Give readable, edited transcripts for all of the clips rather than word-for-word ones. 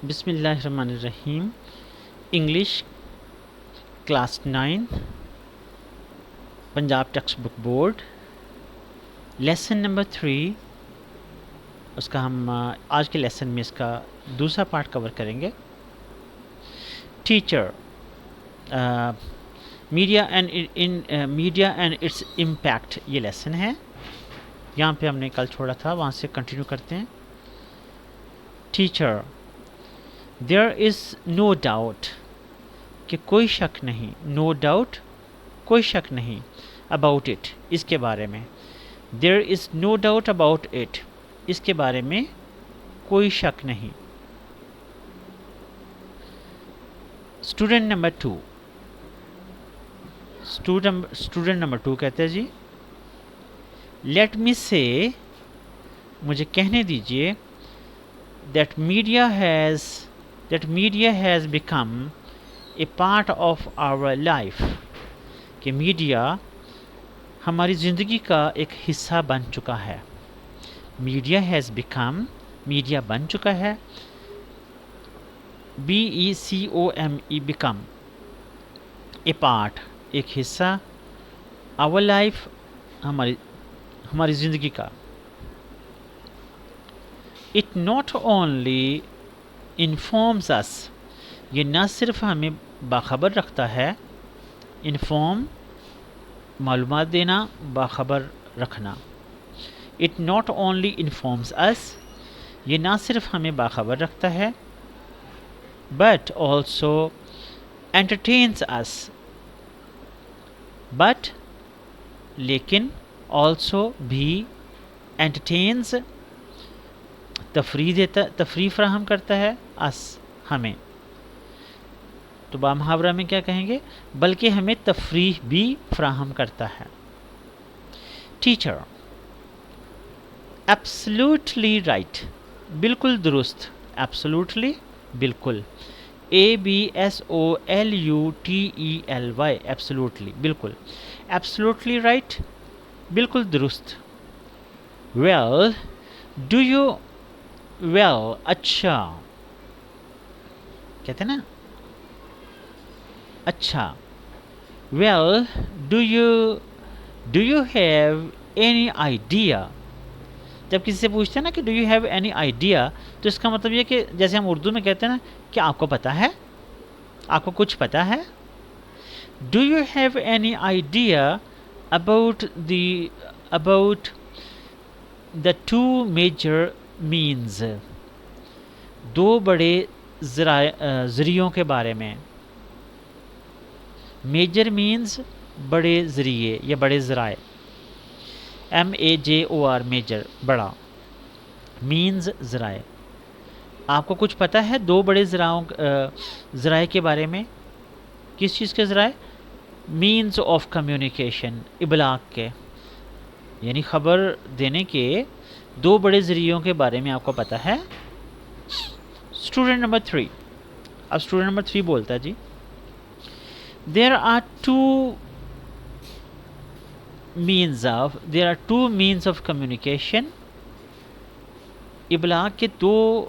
بسم اللہ الرحمن الرحیم. English class 9 Punjab text book board lesson number 3. اس کا ہم آج کے لیسن میں اس کا دوسرا پارٹ کور کریں گے. Teacher media and its impact, یہ لیسن ہے. یہاں پہ ہم نے کل چھوڑا تھا، وہاں سے کنٹینیو کرتے ہیں. ٹیچر دیر از نو ڈاؤٹ، کہ کوئی شک نہیں. نو ڈاؤٹ، کوئی شک نہیں. اباؤٹ اٹ، اس کے بارے میں. دیر از نو ڈاؤٹ اباؤٹ اٹ، اس کے بارے میں کوئی شک نہیں. اسٹوڈنٹ نمبر 2، اسٹوڈنٹ نمبر 2 کہتے ہیں جی لیٹ می سے، مجھے کہنے دیجئے that media has become a part of our life، کہ میڈیا ہماری زندگی کا ایک حصہ بن چکا ہے. میڈیا ہیز بیکم، میڈیا بن چکا ہے. BECOME، بیکم، اے پارٹ، ایک حصہ. our life، ہماری زندگی کا. It not only informs us، یہ نہ صرف ہمیں باخبر رکھتا ہے. انفارم، معلومات دینا، باخبر رکھنا. It not only informs us، یہ نہ صرف ہمیں باخبر رکھتا ہے. But also entertains us، but لیکن also بھی entertains، تفریح فراہم کرتا ہے. اس، ہمیں. تو بامحاورہ میں کیا کہیں گے؟ بلکہ ہمیں تفریح بھی فراہم کرتا ہے. ٹیچر ایبسلیوٹلی رائٹ، بالکل درست. ایبسلیوٹلی، بالکل. ABSOLUTELY، ایبسلیوٹلی، بالکل. ایبسلیوٹلی رائٹ، بالکل درست. ویل ڈو یو، ویل اچھا کہتے ہیں نا، اچھا. Well do you have any idea, جب کسی سے پوچھتے ہیں نا کہ do you have any idea, تو اس کا مطلب یہ کہ جیسے ہم اردو میں کہتے ہیں نا کہ آپ کو پتہ ہے، آپ کو کچھ پتہ ہے. Do you have any idea about the two major means, دو بڑے ذریعوں کے بارے میں. میجر مینز بڑے ذریعے یا بڑے ذرائع. MAJOR، میجر، بڑا. مینز، ذرائع. آپ کو کچھ پتہ ہے دو بڑے ذرائع کے بارے میں؟ کس چیز کے ذرائع؟ مینز آف کمیونیکیشن، ابلاغ کے، یعنی خبر دینے کے دو بڑے ذریعوں کے بارے میں آپ کو پتہ ہے. اسٹوڈنٹ نمبر 3، اب اسٹوڈنٹ نمبر 3 بولتا ہے جی there are two means of communication، ابلاغ کے دو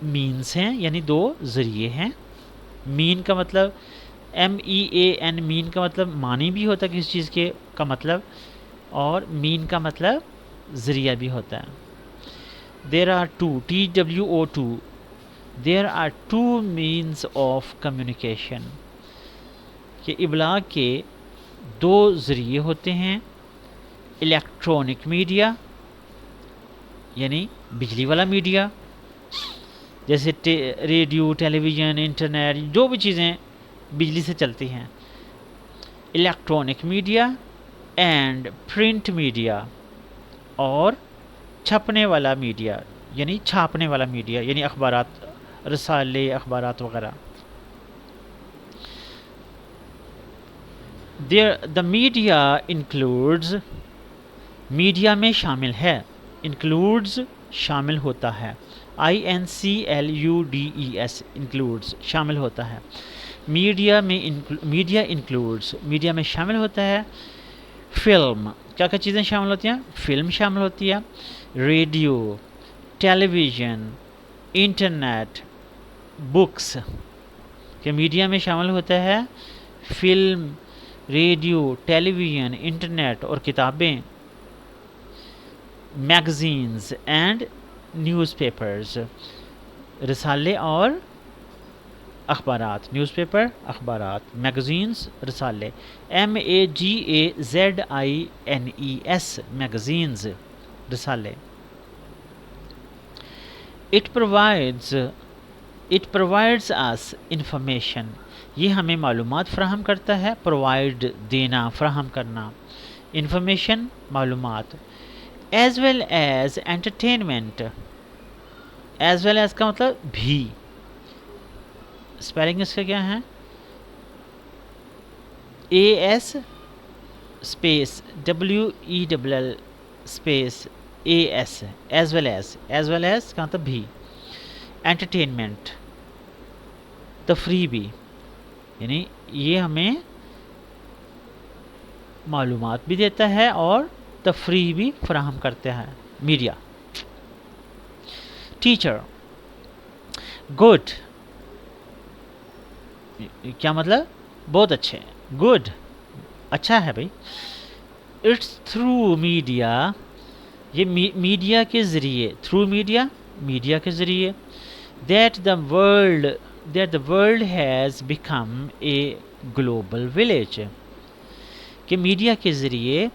مینز ہیں، یعنی دو ذریعے ہیں. مین کا مطلب MEAN، مین کا مطلب معنی بھی ہوتا ہے کسی چیز کے کا مطلب، اور مین کا مطلب ذریعہ بھی ہوتا ہے. there are TWO2، there are two means of communication، کہ ابلاغ کے دو ذریعے ہوتے ہیں. الیکٹرانک میڈیا، یعنی بجلی والا میڈیا، جیسے ریڈیو، ٹیلی ویژن، انٹرنیٹ، جو بھی چیزیں بجلی سے چلتی ہیں. Electronic media and print media, اور چھپنے والا میڈیا، یعنی چھاپنے والا میڈیا، یعنی اخبارات، رسالے، اخبارات وغیرہ. the media includes، میڈیا میں شامل ہے. includes، شامل ہوتا ہے. INCLUDES، includes، شامل ہوتا ہے. میڈیا includes، میڈیا میں شامل ہوتا ہے. فلم، کیا کیا چیزیں شامل ہوتی ہیں؟ فلم شامل ہوتی ہے. ریڈیو، ٹیلی ویژن، انٹرنیٹ، بکس کہ میڈیا میں شامل ہوتا ہے فلم، ریڈیو، ٹیلی ویژن، انٹرنیٹ اور کتابیں، میگزینز اینڈ نیوز پیپرز، رسالے اور اخبارات، نیوز پیپر اخبارات، میگزینز رسالے، MAGAZINES میگزینز رسالے. It provides us information یہ ہمیں معلومات فراہم کرتا ہے. پرووائڈ دینا، فراہم کرنا، انفارمیشن معلومات. As well as entertainment, as well as کا مطلب بھی، اسپیلنگ اس کا کیا ہے AS space WELL space AS، as well as, as well as کا مطلب بھی. انٹرٹینمنٹ تفریح بھی، یعنی یہ ہمیں معلومات بھی دیتا ہے اور تفریح بھی فراہم کرتا ہے میڈیا. ٹیچر گڈ، کیا مطلب بہت اچھے، گڈ اچھا ہے بھائی. اٹس تھرو میڈیا، یہ میڈیا کے ذریعے، تھرو میڈیا میڈیا کے ذریعے، that the world has become a global village کہ میڈیا کے ذریعے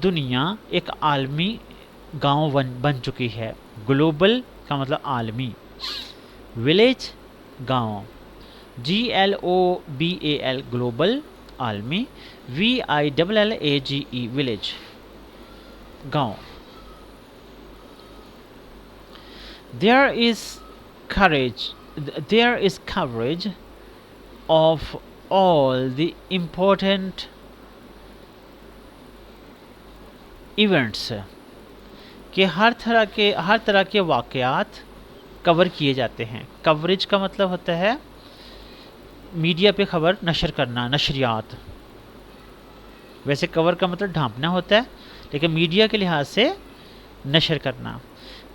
دنیا ایک عالمی گاؤں بن چکی ہے. گلوبل کا مطلب عالمی، ولیج گاؤں، GLOBAL گلوبل عالمی، VILLAGE ولیج گاؤں. There is coverage of all the important events کہ ہر طرح کے واقعات کور کیے جاتے ہیں. کوریج کا مطلب ہوتا ہے میڈیا پہ خبر نشر کرنا، نشریات. ویسے کور کا مطلب ڈھانپنا ہوتا ہے، لیکن میڈیا کے لحاظ سے نشر کرنا.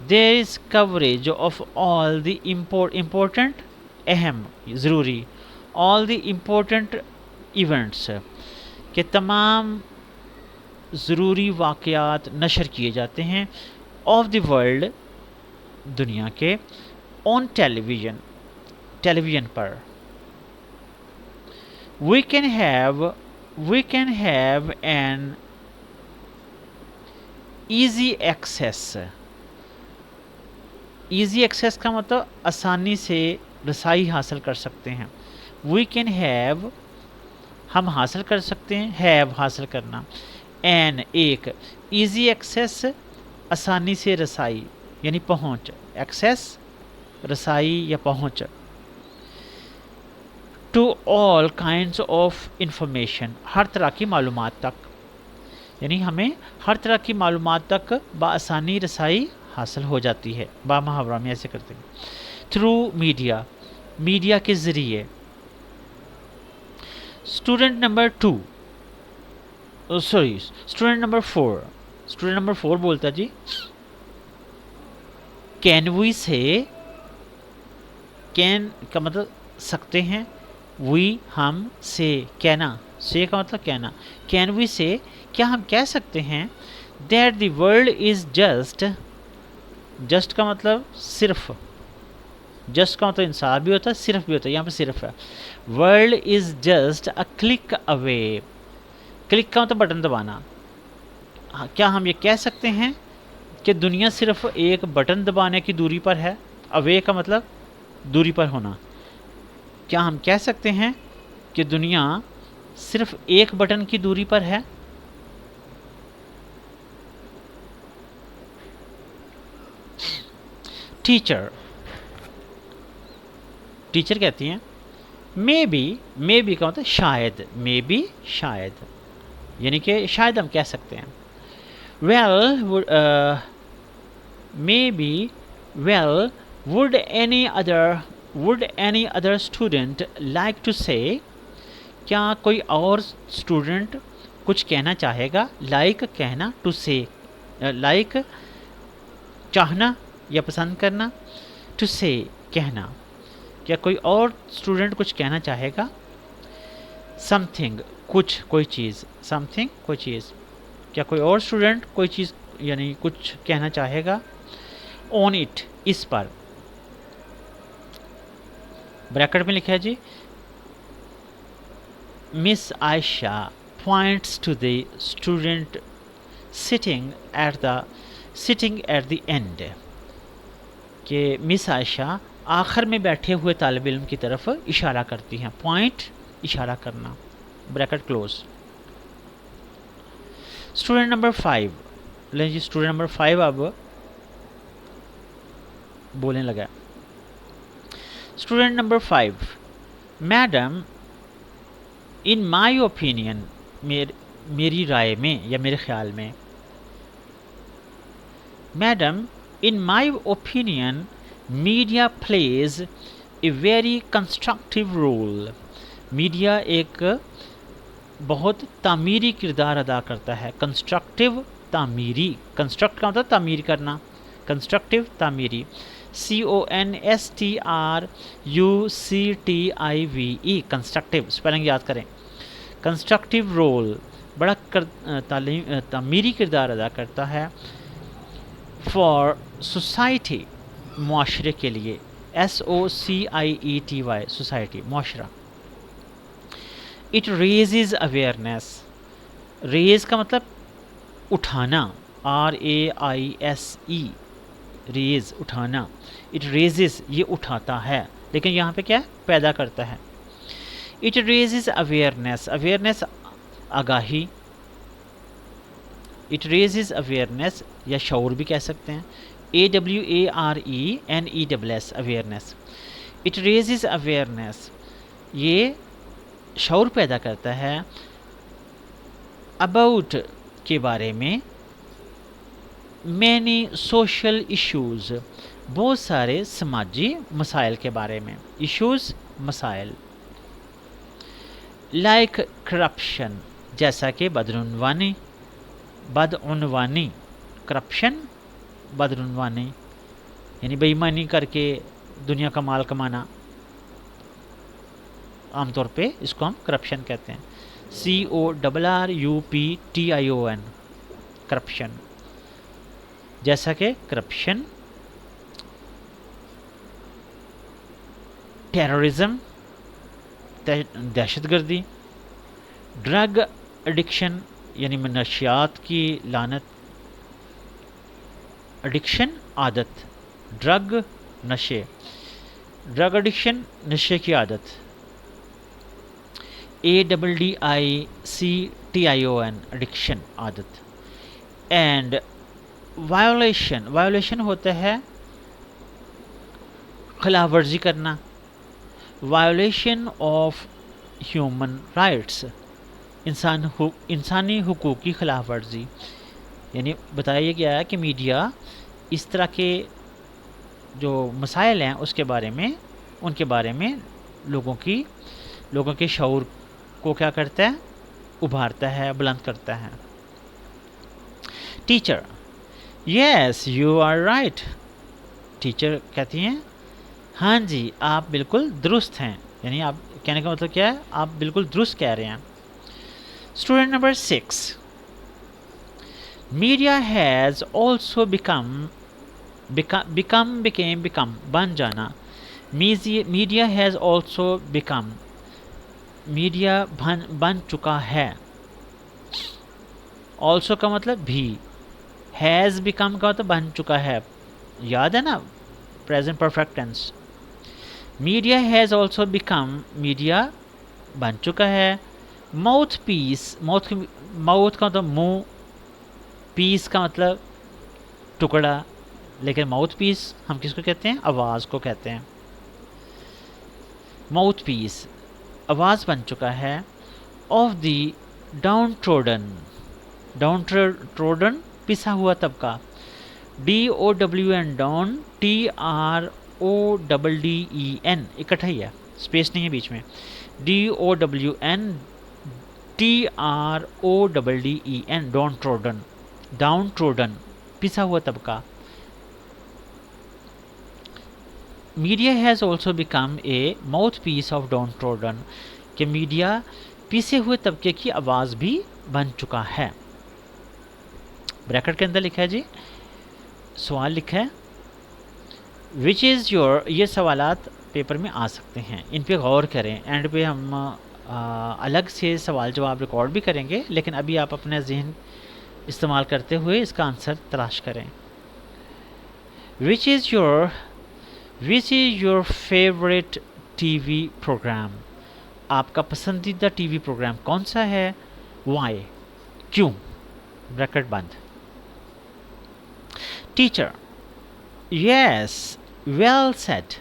There is coverage of all the important اہم ضروری، all the important events کہ تمام ضروری واقعات نشر کیے جاتے ہیں. آف دی ورلڈ دنیا کے، آن ٹیلی ویژن پر. we can have an easy access. Easy access کا مطلب آسانی سے رسائی حاصل کر سکتے ہیں. we can have ہم حاصل کر سکتے ہیں، have حاصل کرنا، این ایک، ایزی ایکسیس آسانی سے رسائی یعنی پہنچ، ایکسیس رسائی یا پہنچ. To all kinds of information ہر طرح کی معلومات تک، یعنی ہمیں ہر طرح کی معلومات تک بآسانی رسائی حاصل ہو جاتی ہے. با محاورہ میں ایسے کرتے ہیں. تھرو میڈیا، میڈیا کے ذریعے. اسٹوڈنٹ نمبر 4 بولتا جی کین وی سے، کین کا مطلب سکتے ہیں، وی ہم، سے کہنا، سے کا مطلب کہنا. کین وی سے کیا ہم کہہ سکتے ہیں that the world is just کا مطلب صرف، جسٹ کا مطلب انصاف بھی ہوتا ہے، صرف بھی ہوتا ہے، یہاں پہ صرف ہے. World is just a click away, click کا مطلب بٹن دبانا. کیا ہم یہ کہہ سکتے ہیں کہ دنیا صرف ایک بٹن دبانے کی دوری پر ہے؟ اوے کا مطلب دوری پر ہونا. کیا ہم کہہ سکتے ہیں کہ دنیا صرف ایک بٹن کی دوری پر ہے؟ ٹیچر کہتی ہیں مے بی کا مطلب شاید، مے بی شاید، یعنی کہ شاید ہم کہہ سکتے ہیں. would any other student like to say کیا کوئی اور اسٹوڈنٹ کچھ کہنا چاہے گا؟ لائک کہنا، ٹو سے لائک چاہنا یا پسند کرنا، ٹو سے کہنا. کیا کوئی اور اسٹوڈنٹ کچھ کہنا چاہے گا؟ سم تھنگ کچھ، کوئی چیز، سم تھنگ کوئی چیز. کیا کوئی اور اسٹوڈنٹ کوئی چیز یعنی کچھ کہنا چاہے گا؟ On it us per, bracket میں لکھا ہے جی miss Ayesha points to the student sitting at the end, کہ مس عائشہ آخر میں بیٹھے ہوئے طالب علم کی طرف اشارہ کرتی ہیں. پوائنٹ اشارہ کرنا، بریکٹ کلوز. اسٹوڈنٹ نمبر 5، لیں جی اسٹوڈنٹ نمبر 5 اب بولنے لگا. Student number 5، madam in my opinion, میری رائے میں یا میرے خیال میں، madam in my opinion media plays a very constructive role. Media ایک بہت تعمیری کردار ادا کرتا ہے. کنسٹرکٹیو تعمیری، کنسٹرکٹ کا مطلب تعمیر کرنا، کنسٹرکٹیو تعمیری. CONSTRUCTIVE کنسٹرکٹیو، اسپیلنگ یاد کریں. کنسٹرکٹیو رول بڑا تعمیری کردار ادا کرتا ہے. فار سوسائٹی، معاشرے کے لیے. SOCIETY سوسائٹی، معاشرہ. اٹ ریزز اویئرنیس، ریز کا مطلب اٹھانا، RAISE ریز اٹھانا. اٹ ریزز یہ اٹھاتا ہے، لیکن یہاں پہ کیا پیدا کرتا ہے. اٹ ریزز اویئرنیس، اویئرنیس آگاہی. اٹ ریزز اویئرنیس یا شعور بھی کہہ سکتے ہیں. AWARENESS awareness. It raises awareness یہ شعور پیدا کرتا ہے اباؤٹ کے بارے میں. مینی سوشل ایشوز بہت سارے سماجی مسائل کے بارے میں. ایشوز مسائل. لائک کرپشن جیسا کہ بدعنوانی، کرپشن بدعنوانی یعنی بے ایمانی کر کے دنیا کا مال کمانا. عام طور پہ اس کو ہم کرپشن کہتے ہیں. CORRUPTION corruption. جیسا کہ کرپشن، ٹیررزم دہشت گردی، ڈرگ ایڈکشن یعنی منشیات کی لعنت، ایڈکشن عادت، ڈرگ نشے، ڈرگ ایڈکشن نشے کی عادت. ADDICTION ایڈکشن عادت. اینڈ وائولیشن، وائولیشن ہوتا ہے خلاف ورزی کرنا. وائولیشن آف ہیومن رائٹس، انسانی حقوق کی خلاف ورزی. یعنی بتایا گیا ہے کہ میڈیا اس طرح کے جو مسائل ہیں اس کے بارے میں، ان کے بارے میں لوگوں کے شعور کو کیا کرتا ہے، ابھارتا ہے، بلند کرتا ہے. Teacher yes you are right, teacher کہتی ہیں ہاں جی آپ بالکل درست ہیں. یعنی آپ کہنے کا مطلب کیا ہے، آپ بالکل درست کہہ رہے ہیں. Student number 6، media has also become بن جانا. Media has also become, media بن چکا ہے. آلسو کا مطلب بھی، ہیز بیکم کا مطلب بن چکا ہے. یاد ہے نا present perfect tense. Media has also become, media بن چکا ہے. ماؤتھ پیس، ماؤتھ کا مطلب منہ، پیس کا مطلب ٹکڑا، لیکن ماؤتھ پیس ہم کس کو کہتے ہیں، آواز کو کہتے ہیں. ماؤتھ پیس آواز بن چکا ہے. Of the down ٹروڈن، downtrodden پسا ہوا طبقہ. DOWN ڈاؤن، TRODDEN اکٹھا ہی ہے، اسپیس نہیں ہے بیچ میں. DOWN TRODDEN downtrodden, downtrodden پسا ہوا طبقہ. Media has also become a mouthpiece of downtrodden کہ میڈیا پیسے ہوئے طبقے کی آواز بھی بن چکا ہے. بریکٹ کے اندر لکھا ہے جی سوال لکھا ہے وچ از یور. یہ سوالات پیپر میں آ سکتے ہیں, ان پہ غور کریں. اینڈ پہ ہم الگ سے سوال جواب ریکارڈ بھی کریں گے, لیکن ابھی آپ اپنا ذہن استعمال کرتے ہوئے اس کا آنسر تلاش کریں. Which is your favourite TV programme. آپ کا پسندیدہ ٹی وی پروگرام کون سا ہے؟ وائی, کیوں؟ بریکٹ بند. ٹیچر یس ویل سیڈ.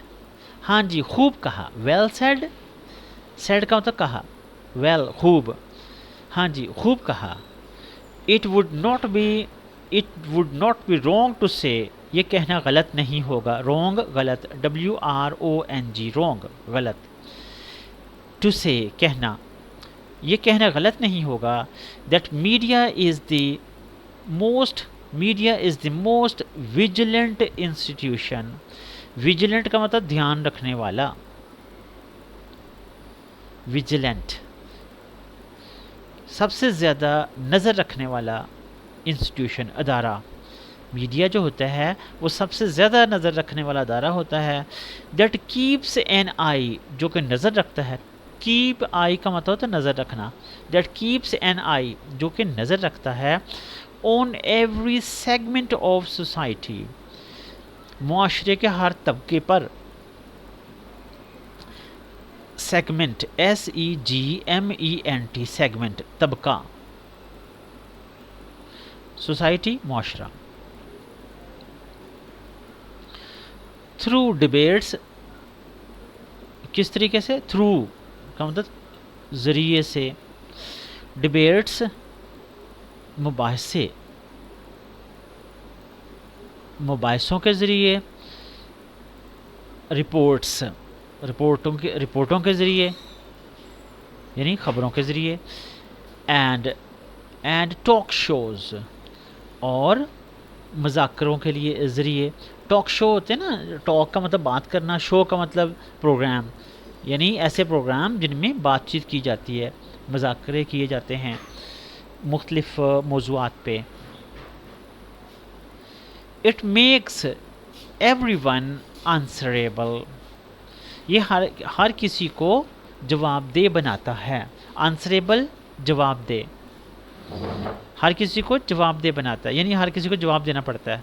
ہاں جی خوب کہا. ویل سیڈ, سیڈ کا مطلب کہا, ویل خوب, ہاں جی خوب کہا. It would not be wrong to say. یہ کہنا غلط نہیں ہوگا. رونگ غلط, WRONG رونگ غلط. ٹو سے کہنا, یہ کہنا غلط نہیں ہوگا. That media is the most vigilant institution. Vigilant کا مطلب دھیان رکھنے والا. ویجیلنٹ سب سے زیادہ نظر رکھنے والا انسٹیٹیوشن, ادارہ. میڈیا جو ہوتا ہے وہ سب سے زیادہ نظر رکھنے والا ادارہ ہوتا ہے. دیٹ کیپس این آئی, جو کہ نظر رکھتا ہے. کیپ آئی کا مطلب ہوتا ہے نظر رکھنا. دیٹ کیپس این آئی, جو کہ نظر رکھتا ہے. On every segment of society, معاشرے کے ہر طبقے پر. سیگمنٹ SEGMENT سیگمنٹ طبقہ, سوسائٹی معاشرہ. تھرو ڈبیٹس, کس طریقے سے؟ تھرو کا مطلب ذریعے سے. ڈبیٹس مباحثے, مباحثوں کے ذریعے. رپورٹوں کے ذریعے یعنی خبروں کے ذریعے. اینڈ ٹاک شوز, اور مذاکروں کے لیے ذریعے. ٹاک شو ہوتے ہیں نا, ٹاک کا مطلب بات کرنا, شو کا مطلب پروگرام, یعنی ایسے پروگرام جن میں بات چیت کی جاتی ہے, مذاکرے کیے جاتے ہیں مختلف موضوعات پہ. It makes every one answerable. یہ ہر کسی کو جواب دہ بناتا ہے. آنسریبل جواب دہ, ہر کسی کو جواب دہ بناتا ہے, یعنی ہر کسی کو جواب دینا پڑتا ہے.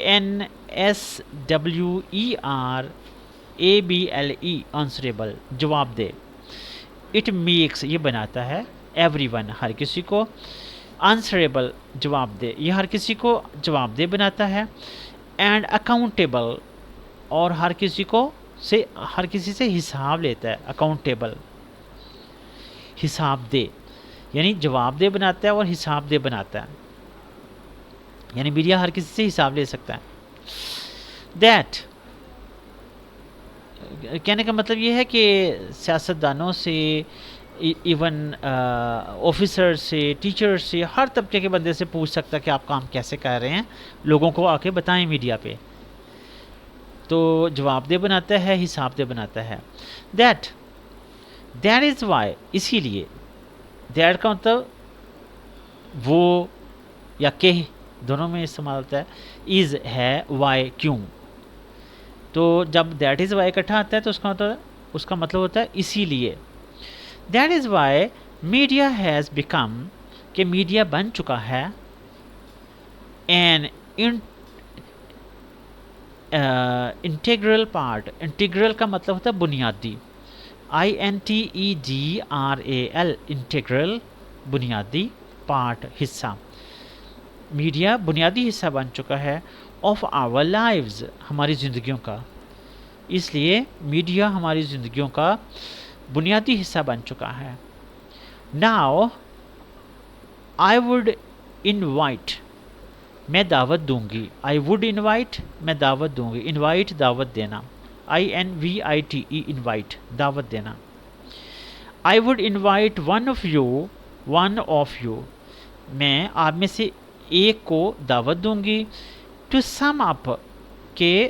ANSWERABLE آنسریبل جواب دہ. اٹ میکس یہ بناتا ہے, ایوری ون ہر کسی کو, آنسریبل جواب دہ یہ ہر کسی کو جواب دہ بناتا ہے. اینڈ اکاؤنٹیبل, اور ہر کسی سے حساب لیتا ہے. اکاؤنٹیبل حساب دہ, یعنی جواب دہ بناتا ہے اور حساب دہ بناتا ہے. یعنی میڈیا ہر کسی سے حساب لے سکتا ہے. دیٹ کہنے کا مطلب یہ ہے کہ سیاستدانوں سے, ایون آفیسر سے, ٹیچر سے, ہر طبقے کے بندے سے پوچھ سکتا ہے کہ آپ کام کیسے کر رہے ہیں, لوگوں کو آ کے بتائیں میڈیا پہ. تو جواب دہ بناتا ہے, حساب دہ بناتا ہے. دیٹ از وائی, اسی لیے. دیٹ کا مطلب وہ یا کہ دونوں میں استعمال ہوتا ہے. از ہے, وائی کیوں. تو جب دیٹ از وائی اکٹھا آتا ہے تو اس کا مطلب ہوتا ہے اسی لیے. That is why media has become, کہ میڈیا بن چکا ہے. این انٹیگرل پارٹ, انٹیگرل کا مطلب ہوتا ہے بنیادی. INTEGRAL انٹیگرل بنیادی, پارٹ حصہ. میڈیا بنیادی حصہ بن چکا ہے. آف آور لائفز ہماری زندگیوں کا. اس لیے میڈیا ہماری زندگیوں کا بنیادی حصہ بن چکا ہے. ناؤ آئی وڈ انوائٹ, میں دعوت دوں گی. آئی وڈ انوائٹ, میں دعوت دوں گی. انوائٹ دعوت دینا, INVITE انوائٹ دعوت دینا. I would invite one of you, میں آپ میں سے ایک کو دعوت دوں گی. ٹو سم اپ, کہ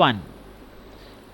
1,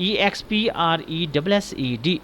EXPRESSED,